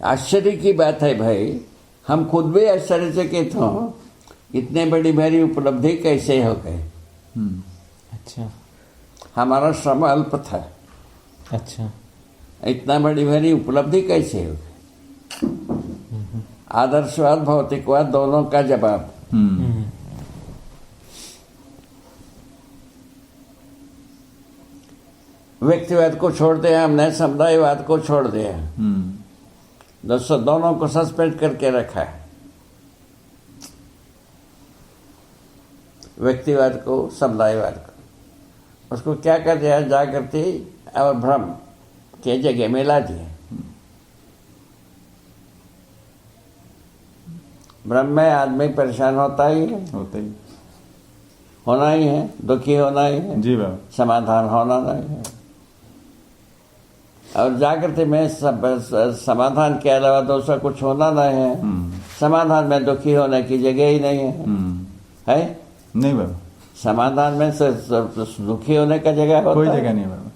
आश्चर्य की बात है भाई, हम खुद भी आश्चर्यचकित हो, इतने बड़ी भारी उपलब्धि कैसे हो गए। अच्छा हमारा श्रम अल्प था, अच्छा। इतना बड़ी भारी उपलब्धि कैसे हो गई। आदर्शवाद भौतिकवाद दोनों का जवाब। व्यक्तिवाद को छोड़ दिया हमने, समुदायवाद को छोड़ दिया। दोनों को सस्पेंड करके रखा है। व्यक्तिवाद को, समुदायवाद को, उसको क्या कर दिया, जागृति और भ्रम के जगह मिला दिए। भ्रम में आदमी परेशान होता ही है, होना ही है, दुखी होना ही है जी बाबा, समाधान होना नहीं है। और जागृति में समाधान के अलावा दूसरा कुछ होना नहीं है। समाधान में दुखी होने की जगह ही नहीं है नहीं बाबा, समाधान में दुखी होने का जगह होता कोई है? जगह नहीं बाबा।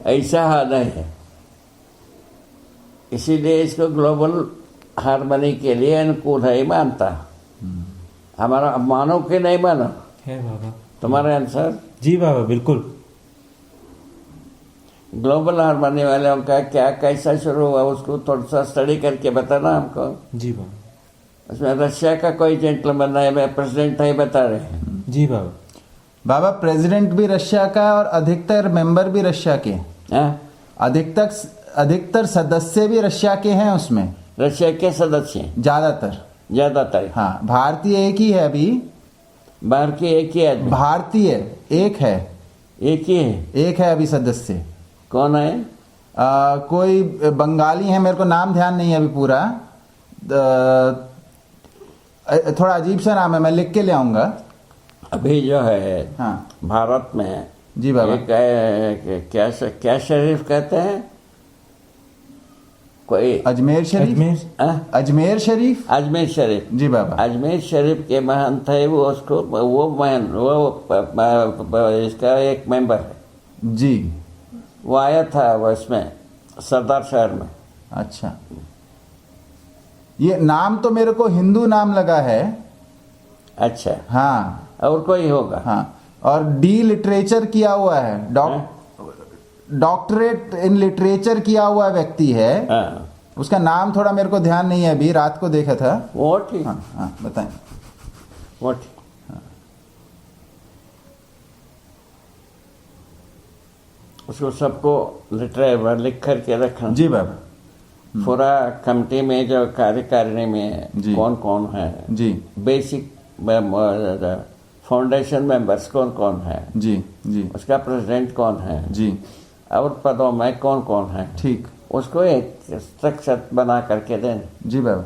ऐसा हाल है। इसीलिए इसको ग्लोबल हार्मनी के लिए अनुकूल है मानता। हमारा मानो कि नहीं मानो है बाबा। तुम्हारे आंसर? जी बाबा बिल्कुल। ग्लोबल हार्मनी वालों का क्या कैसा शुरू हुआ उसको थोड़ा सा स्टडी करके बताना हमको। जी बाबा। उसमें रशिया का कोई जेंटलमैन है, प्रेसिडेंट है, बता रहे हैं। जी बाबा। बाबा प्रेसिडेंट भी रशिया का और अधिकतर मेंबर भी रशिया के, अधिकतर सदस्य भी रशिया के हैं उसमें। रशिया के सदस्य ज्यादातर हाँ, भारतीय एक ही है अभी। बाहर के एक ही आदमी? भारतीय एक है, एक है अभी सदस्य। कौन है? कोई बंगाली है, मेरे को नाम ध्यान नहीं है अभी पूरा। थोड़ा अजीब सा नाम है, मैं लिख के ले आऊंगा। अभी जो है हाँ भारत में जी बाबा, क्या शरीफ कहते हैं, कोई अजमेर शरीफ। अजमेर शरीफ। अजमेर शरीफ जी बाबा। अजमेर शरीफ के महंत है वो, उसको वो इसका एक मेंबर है जी। वो आया था वो इसमें सरदार शहर में। अच्छा, ये नाम तो मेरे को हिंदू नाम लगा है। अच्छा हाँ, और कोई होगा? हाँ, और डी लिटरेचर किया हुआ है, डॉक्टरेट इन लिटरेचर किया हुआ व्यक्ति है। हाँ। उसका नाम थोड़ा मेरे को ध्यान नहीं है, अभी रात को देखा था वो ठीक। हाँ हाँ बताएं। वो ठीक। उसको सबको लिटरेचर लिख करके रखना। जी बाबा। पूरा कमेटी में जो कार्यकारिणी में कौन कौन है जी, बेसिक फाउंडेशन मेंबर्स कौन कौन है जी जी, उसका प्रेसिडेंट कौन है जी, और पदों में कौन कौन है, ठीक, उसको एक स्ट्रक्चर बना करके दें। जी बाबा,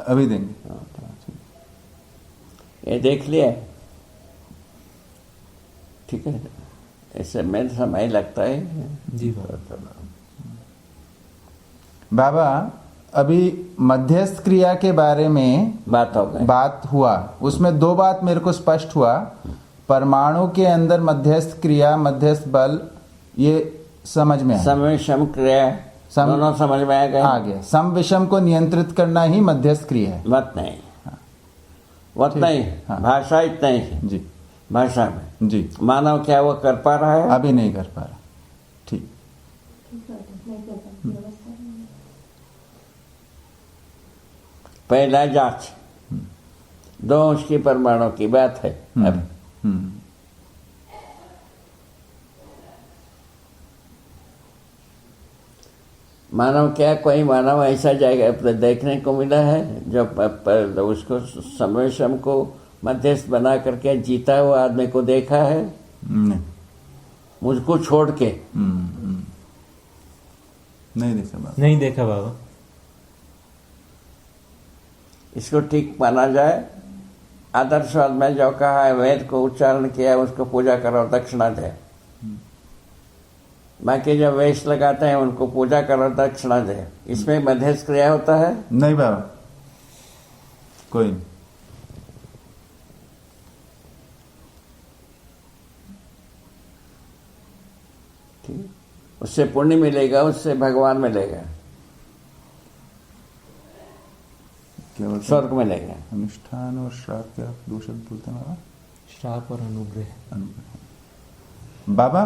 अभी देंगे। ये देख लिया, ठीक है। इससे में समय लगता है जी बाबा। बाबा अभी मध्यस्थ क्रिया के बारे में बात हुआ, उसमें दो बात मेरे को स्पष्ट हुआ। परमाणु के अंदर मध्यस्थ क्रिया, मध्यस्थ बल, ये समझ में सम विषम क्रिया दोनों समझ में आ गया। सम विषम को नियंत्रित करना ही मध्यस्थ क्रिया है। मत नहीं, वत नहीं, भाषा इतना ही है जी, भाषा में जी। मानव क्या वो कर पा रहा है? अभी नहीं कर पा रहा। ठीक, पहला जांच, दो उसकी परमाणु की बात है। अब मानव क्या, कोई मानव ऐसा जाएगा देखने को मिला है जो उसको समवेशम को मध्यस्थ बना करके जीता हुआ आदमी को देखा है? नहीं, मुझको छोड़ के नहीं देखा बाबा। नहीं देखा बाबा। इसको ठीक माना जाए। आदर्शवाद में जो कहा है, वेद को उच्चारण किया, उसको पूजा करो, दक्षिणा दे। बाकी जो वेश लगाते हैं उनको पूजा करो, दक्षिणा दे। इसमें मध्यस्थ क्रिया होता है? नहीं बाबा, कोई नहीं। ठीक, उससे पुण्य मिलेगा, उससे भगवान मिलेगा, क्या बोलते हैं? स्वर्ग मिलेगा। अनुष्ठान और श्राप के आप दो शब्द बोलते हैं बाबा? श्राप और अनुग्रह। बाबा,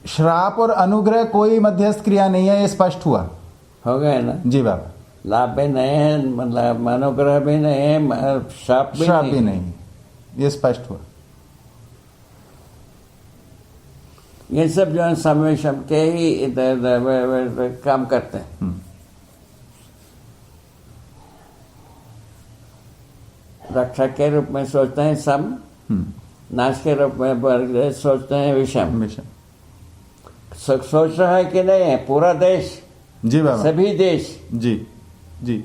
श्राप और अनुग्रह कोई मध्यस्थ क्रिया नहीं है, ये स्पष्ट हुआ। हो गए ना? जी बाबा। लाभ भी नहीं है, मतलब अनुग्रह भी नहीं है, श्राप भी नहीं, ये स्पष्ट हुआ। ये सब जो है संवेशम के ही इधर काम करते हैं। रक्षा के रूप में सोचते हैं सम, नाश के रूप में सोचते हैं विषम। सोच रहा है कि नहीं है पूरा देश? जी बाबा। सभी देश जी जी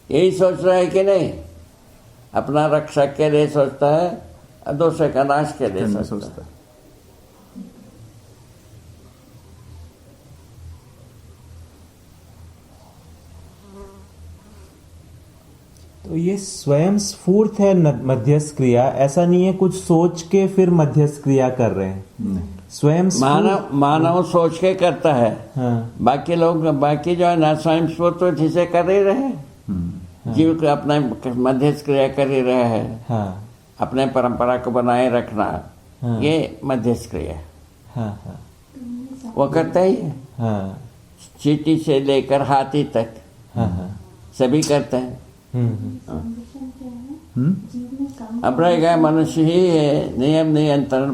यही सोच रहा है कि नहीं? अपना रक्षा के लिए सोचता है, दूसरे का नाश के लिए सोचता है। तो ये स्वयं स्फूर्त है मध्यस्थ क्रिया, ऐसा नहीं है कुछ सोच के फिर मध्यस्थ क्रिया कर रहे हैं। स्वयं मानव सोच के करता है। हाँ। बाकी लोग, बाकी जो है ना स्वयं स्फूर्त तो जिसे कर ही रहे हैं। हाँ। जीव को अपना मध्यस्थ क्रिया कर ही रहे हैं। हाँ। अपने परंपरा को बनाए रखना, हाँ। ये मध्यस्थ क्रिया है। हाँ। हाँ। वो करता ही है। हाँ। चींटी से लेकर हाथी तक हाँ। हाँ। सभी करते हैं। अब रहेगा मनुष्य ही है नियम नियंत्रण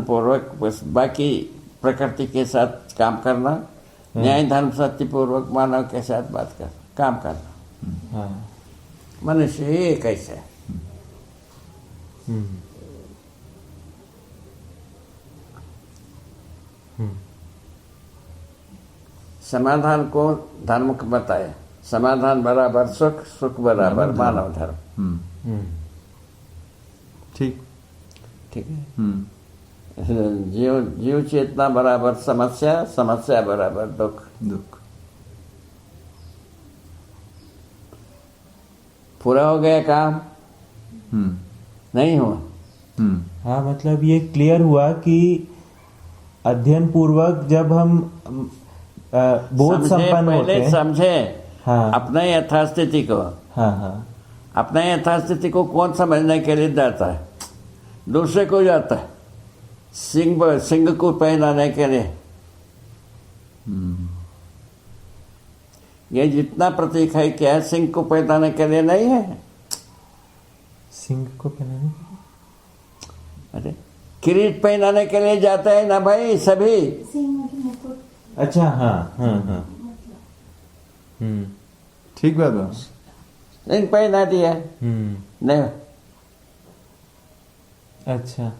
पूर्वक बस बाकी प्रकृति के साथ काम करना, न्याय धर्म सत्य पूर्वक मानव के साथ काम करना। हाँ। मनुष्य ही एक ऐसा है। समाधान को धर्म को बताया, समाधान बराबर सुख, सुख बराबर मानव धर्म। ठीक ठीक है। जीव चेतना बराबर समस्या, समस्या बराबर दुख। पूरा हो गया काम? नहीं हुआ। हाँ, मतलब ये क्लियर हुआ कि अध्ययन पूर्वक जब हम बोध संपन्न होते हैं, समझे। हाँ। अपने यथास्थिति को। हाँ। हाँ। अपने यथास्थिति को कौन समझने के लिए जाता है? दूसरे को जाता है, सिंह को पहनाने के लिए। ये जितना प्रतीक है क्या है, सिंह को पहनाने के लिए नहीं है। सिंह को पहनाने, अरे किरीट पहनाने के लिए जाते हैं ना भाई सभी। अच्छा। हाँ। हाँ। हाँ। ठीक बात है। सिंह पहना दिया नहीं। अच्छा।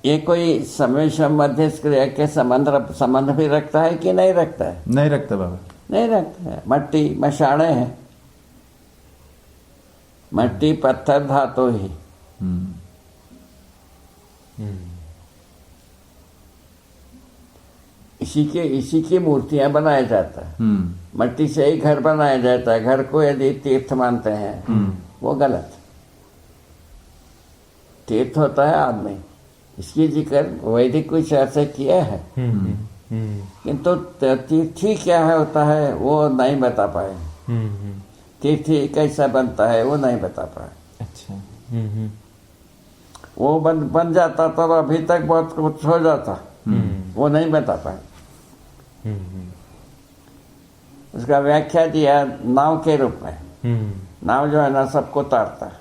ये कोई समय मध्यस्थ क्रिया के संबंध भी रखता है कि नहीं रखता है? नहीं रखता बाबा, नहीं रखता है। मट्टी मशाणे हैं, मट्टी पत्थर धातु ही। इसी की मूर्तियां बनाया जाता है। मट्टी से ही घर बनाया जाता है। घर को यदि तीर्थ मानते हैं वो गलत। तीर्थ होता है आदमी, इसकी जिक्र वैदिक कुछ ऐसे किया है, किंतु तीर्थी क्या है होता है वो नहीं बता पाए। तीर्थी कैसा बनता है वो नहीं बता पाए। अच्छा। वो बन जाता तो अभी तक बहुत कुछ हो जाता, वो नहीं बता पाए। उसका व्याख्या दिया नाव के रूप में। नाव जो है ना सबको तारता है।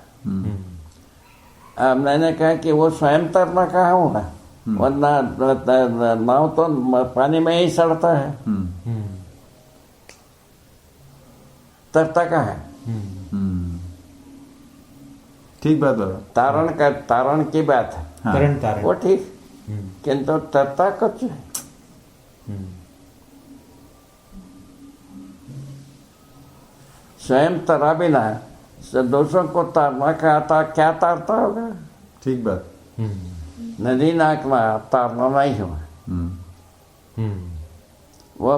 अब मैंने कहा कि वो स्वयं तैरना कहाँ हुआ, वरना नाव तो पानी में ही सड़ता है, तैरता कहाँ है? ठीक बात बाबा। तारण की बात है। तारण वो ठीक, किंतु तैरता कुछ है। स्वयं तरा बिना दूसरों को तारना क्या तारता होगा? ठीक बात। नदी नाक में तारना नहीं हुआ। वो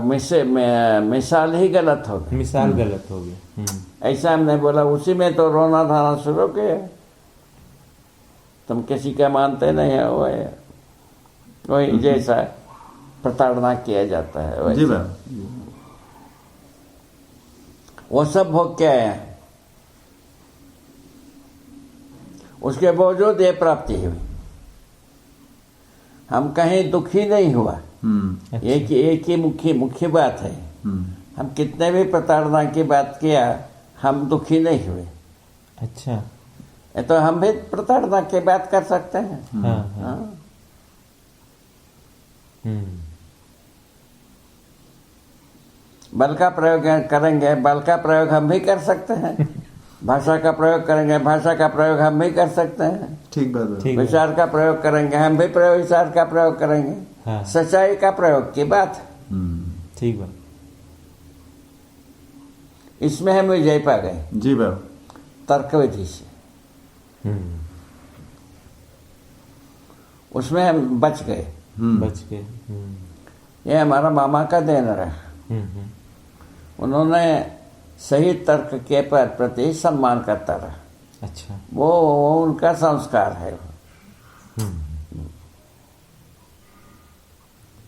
मिसाल ही गलत हो गई। मिसाल गलत हो गई। ऐसा हमने बोला, उसी में तो रोना धाना शुरू किया। तुम किसी का मानते नहीं है, वो है वही जैसा प्रताड़ना किया जाता है वैसे। जी बाबा। वो सब भोग के आए हैं, उसके बावजूद ये प्राप्ति हुई। हम कहीं दुखी नहीं हुआ। एक ही मुख्य बात है। हम कितने भी प्रताड़ना की बात किया, हम दुखी नहीं हुए। अच्छा। ये तो हम भी प्रताड़ना की बात कर सकते हैं। हाँ, हाँ। हाँ। बल का प्रयोग करेंगे, बल का प्रयोग हम भी कर सकते हैं। भाषा का प्रयोग करेंगे, भाषा का प्रयोग हम भी कर सकते हैं। ठीक बात। ठीक। विचार का प्रयोग करेंगे, हम भी विचार का प्रयोग करेंगे। हाँ। सच्चाई का प्रयोग की बात है। ठीक बात। इसमें हम विजय पा गए जी बाबा। तर्क विधि से, उसमें हम बच गए। बच गए। ये हमारा मामा का देन रहा। उन्होंने सही तर्क के प्रति सम्मान करता रहा। अच्छा। वो उनका संस्कार है।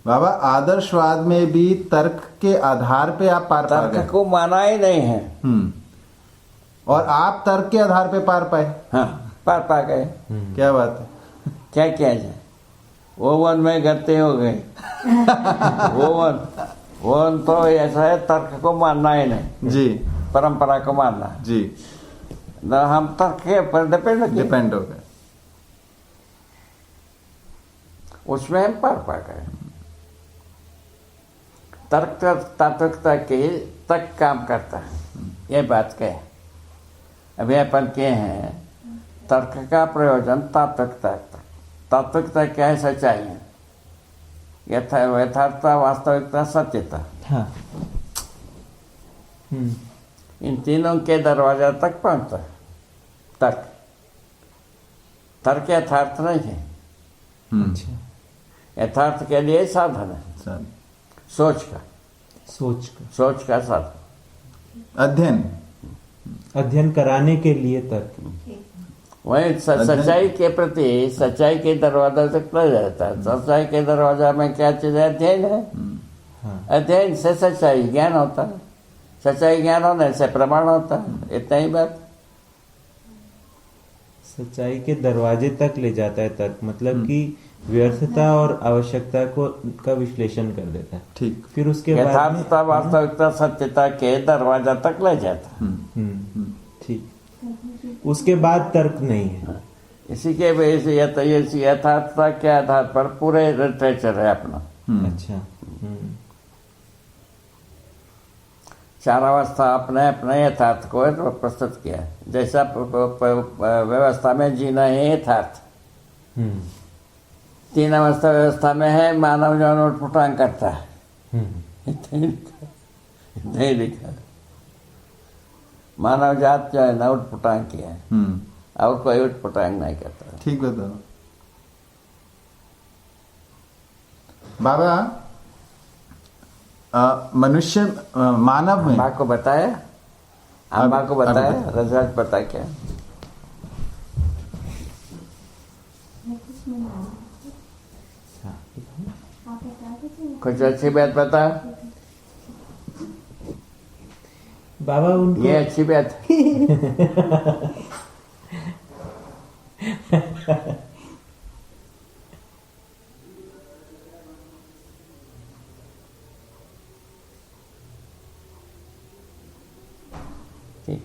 बाबा, आदर्शवाद में भी तर्क के आधार पे आप पार पा गए। तर्क को माना ही नहीं है। और आप तर्क के आधार पे पार पाए। हाँ, पार पा गए। क्या बात है। क्या किया जाए, वो वन में गते हो गए। वो वन तो ऐसा है, तर्क को मानना ही नहीं जी, परंपरा को मानना जी। ना, हम तर्क के पर डिपेंड हो गए, उसमें हम पार पा गए। तर्क तात्विकता के तक काम करता है, ये बात कहे। अभी अपन के हैं तर्क का प्रयोजन तात्विकता तक। तात्विकता क्या है? सच्चाई है, यथार्थता, वास्तविकता, सत्यता। हाँ। इन तीनों के दरवाजा तक पहुंचता है तर्क। तर्क यथार्थ नहीं है। अच्छा। यथार्थ के लिए साधन है, सोच का साधन, अध्ययन कराने के लिए तर्क। वही सच्चाई के प्रति, सच्चाई के दरवाजा तक ले जाता है। सच्चाई के दरवाजा में क्या चीज है? अध्ययन है। हाँ। अध्ययन से सच्चाई ज्ञान होता है, सच्चाई ज्ञान होने से प्रमाण होता है। इतना ही बात। सच्चाई के दरवाजे तक ले जाता है तर्क, मतलब कि व्यर्थता और आवश्यकता का विश्लेषण कर देता है। ठीक। फिर उसके बाद यथार्थता, वास्तविकता, सत्यता के दरवाजा तक ले जाता है। ठीक। उसके बाद तर्क नहीं है। इसी के वजह से यथार्थता के आधार पर पूरे लिटरेचर है अपना। अच्छा। चार अवस्था अपने अपने यथार्थ को प्रस्तुत किया। जैसा व्यवस्था में जीना है यथार्थ। 3 अवस्था व्यवस्था में है, मानव जो उठपुटांग करता है। इतना ही लिखा। मानव जात जो है ना उठपुटांग किया है, और कोई उठपुटांग नहीं करता। ठीक बताओ बाबा। मनुष्य मानव में अम्बा को बताया, अम्बा को बताया, रजत बता क्या? कुछ अच्छी बात बता बाबा। उनको ये अच्छी बात ठीक।